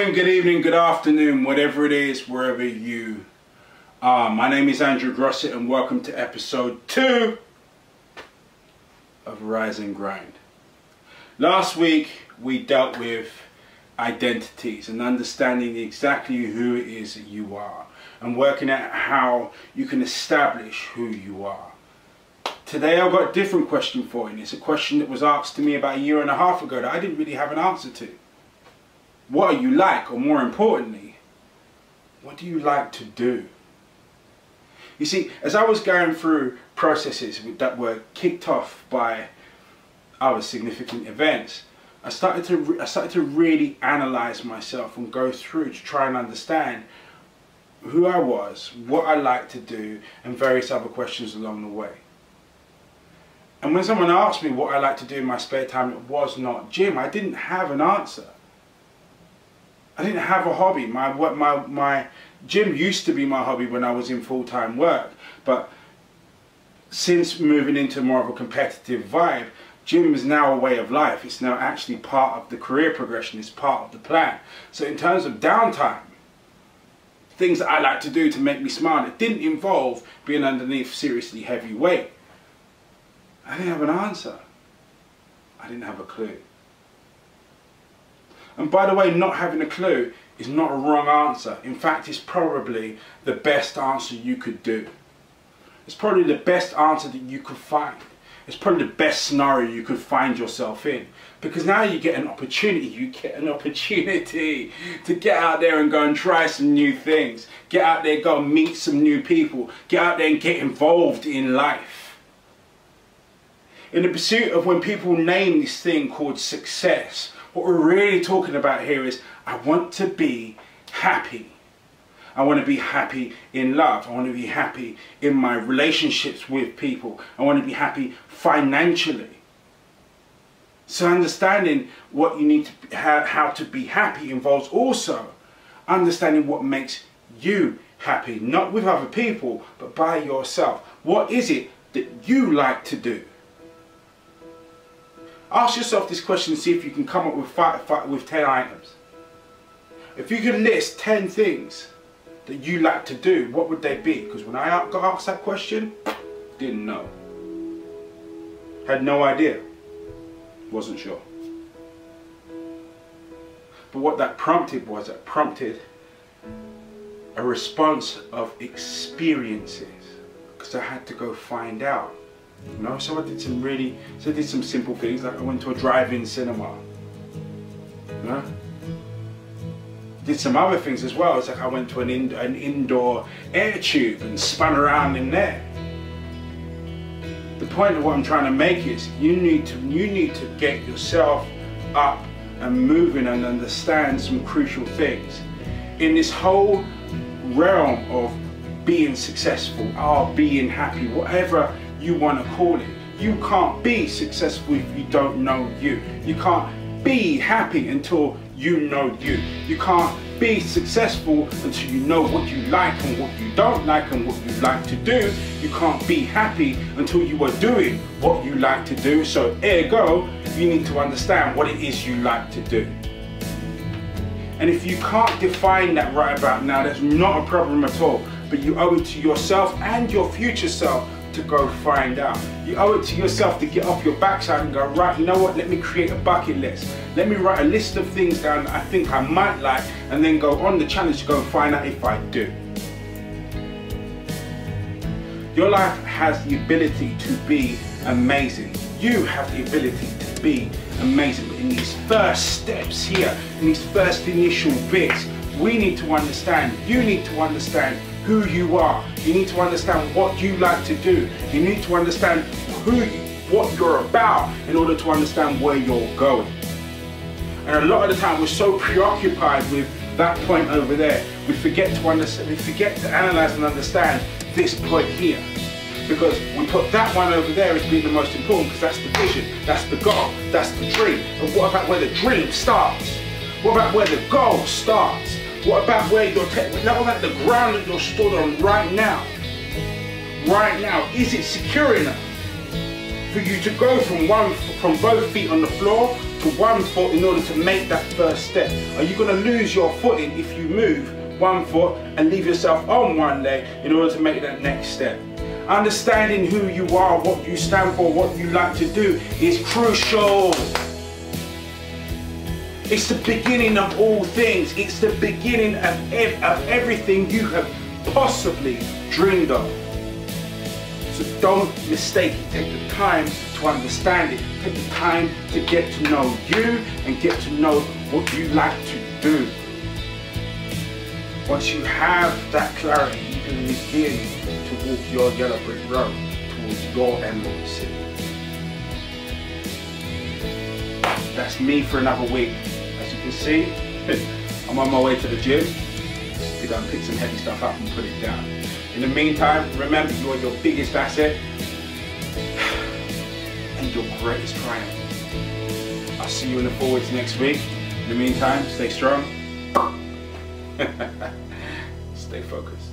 morning, good evening, good afternoon, whatever it is, wherever you are. My name is Andrew Grosset and welcome to episode 2 of Rise and Grind. Last week we dealt with identities and understanding exactly who it is that you are and working out how you can establish who you are. Today I've got a different question for you. It's a question that was asked to me about a year and a half ago that I didn't really have an answer to. What are you like, or more importantly, what do you like to do? You see, as I was going through processes that were kicked off by other significant events, I started to really analyze myself and go through to try and understand who I was, what I liked to do, and various other questions along the way. And when someone asked me what I like to do in my spare time, it was not gym. I didn't have an answer. I didn't have a hobby. My gym used to be my hobby when I was in full-time work, but since moving into more of a competitive vibe, gym is now a way of life. It's now actually part of the career progression. It's part of the plan. So in terms of downtime, things that I like to do to make me smile, it didn't involve being underneath seriously heavy weight. I didn't have an answer. I didn't have a clue. And by the way, not having a clue is not a wrong answer. In fact, it's probably the best answer you could do. It's probably the best answer that you could find. It's probably the best scenario you could find yourself in. Because now you get an opportunity. You get an opportunity to get out there and go and try some new things. Get out there, go and meet some new people. Get out there and get involved in life. In the pursuit of when people name this thing called success, what we're really talking about here is I want to be happy. I want to be happy in love. I want to be happy in my relationships with people. I want to be happy financially. So understanding what you need to how to be happy involves also understanding what makes you happy, not with other people, but by yourself. What is it that you like to do? Ask yourself this question and see if you can come up with 10 items. If you could list 10 things that you like to do, what would they be? Because when I got asked that question, didn't know. Had no idea. Wasn't sure. But what that prompted was, it prompted a response of experiences. Because I had to go find out. You know, so I did some simple things, like I went to a drive-in cinema. You know? Did some other things as well. It's like I went to an indoor air tube and spun around in there. The point of what I'm trying to make is you need to get yourself up and moving and understand some crucial things. In this whole realm of being successful, or being happy, whatever you want to call it. You can't be successful if you don't know you. You can't be happy until you know you. You can't be successful until you know what you like and what you don't like and what you like to do. You can't be happy until you are doing what you like to do. So ergo, you need to understand what it is you like to do. And if you can't define that right about now, that's not a problem at all. But you owe it to yourself and your future self to go find out. You owe it to yourself to get off your backside and go, right, you know what, let me create a bucket list. Let me write a list of things down that I think I might like, and then go on the challenge to go and find out if I do. Your life has the ability to be amazing. You have the ability to be amazing. But in these first steps here, in these first initial bits, we need to understand, you need to understand who you are. You need to understand what you like to do. You need to understand what you're about in order to understand where you're going. And a lot of the time we're so preoccupied with that point over there, we forget to analyze and understand this point here. Because we put that one over there as being the most important, because that's the vision, that's the goal, that's the dream. And what about where the dream starts? What about where the goal starts? What about where you're what about the ground that you're stood on right now? Right now, is it secure enough? for you to go from both feet on the floor to one foot in order to make that first step? Are you going to lose your footing if you move one foot and leave yourself on one leg in order to make that next step? Understanding who you are, what you stand for, what you like to do is crucial. It's the beginning of all things. It's the beginning of everything you have possibly dreamed of. So don't mistake it. Take the time to understand it. Take the time to get to know you and get to know what you like to do. Once you have that clarity, you can begin to walk your yellow brick road towards your emerald city. That's me for another week. As you can see, I'm on my way to the gym to go and pick some heavy stuff up and put it down. In the meantime, remember, you are your biggest asset and your greatest triumph. I'll see you in the forwards next week. In the meantime, stay strong. Stay focused.